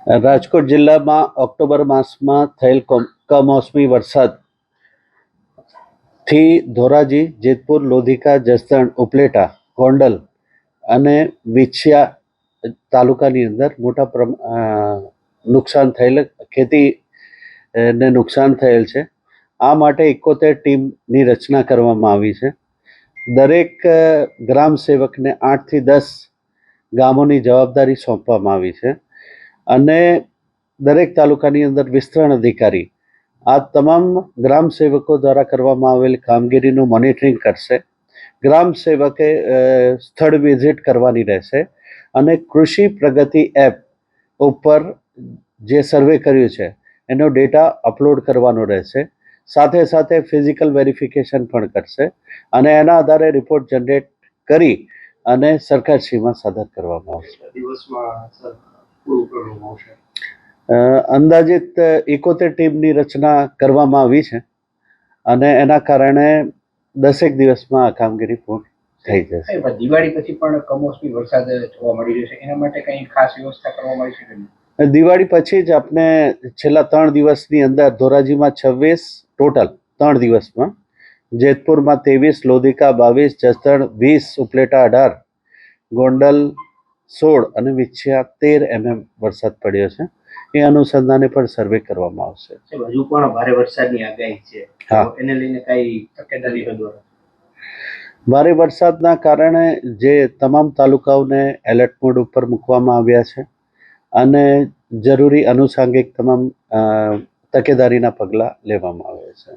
રાજકોટ જિલ્લામાં ઓક્ટોબર માસમાં થયેલ કમોસમી વરસાદથી ધોરાજી, જેતપુર, લોધિકા, જસદણ, ઉપલેટા, ગોંડલ અને વિછિયા તાલુકાની અંદર મોટા નુકસાન થયેલ, ખેતીને નુકસાન થયેલ છે. આ માટે 71 ટીમની રચના કરવામાં આવી છે. દરેક ગ્રામ સેવકને 8 થી 10 ગામોની જવાબદારી સોંપવામાં આવી છે અને દરેક તાલુકાની અંદર વિસ્તરણ અધિકારી આ તમામ ગ્રામ સેવકો દ્વારા કરવામાં આવેલી કામગીરીનું મોનિટરિંગ કરશે. ગ્રામ સેવકે સ્થળ વિઝિટ કરવાની રહેશે અને કૃષિ પ્રગતિ એપ ઉપર જે સર્વે કર્યું છે એનો ડેટા અપલોડ કરવાનો રહેશે. સાથે સાથે ફિઝિકલ વેરિફિકેશન પણ કરશે અને એના આધારે રિપોર્ટ જનરેટ કરી અને સરકારશ્રીમાં સાદર કરવામાં આવશે. અંદાજિત 71 ટીમની રચના કરવામાં આવી છે અને એના કારણે 10 દિવસમાં આ કામગીરી પૂર્ણ થઈ જશે. દિવાળી પછી પણ કમોસમી વરસાદ જોવા મળી રહ્યો છે, એના માટે કંઈ ખાસ વ્યવસ્થા કરવામાં આવી છે? દિવાળી પછી જ આપણે છેલ્લા 3 દિવસની અંદર ધોરાજીમાં 26 ટોટલ 3 દિવસમાં, જેતપુરમાં 23, લોધિકા 22, જસદણ 20, ઉપલેટા 18, ગોંડલ 16 અને વિછિયા 13 mm વરસાદ પડ્યો છે. એ અનુસંધાને પણ સર્વે કરવામાં આવશે. હજુ પણ ભારે વરસાદની આગાહી છે, એને લઈને કઈ તકેદારી દ્વારા? ભારે વરસાદના કારણે જે તમામ તાલુકાઓને એલર્ટ મોડ ઉપર મૂકવામાં આવ્યા છે અને જરૂરી આનુષાંગિક તમામ તકેદારીના પગલાં લેવામાં આવ્યા છે.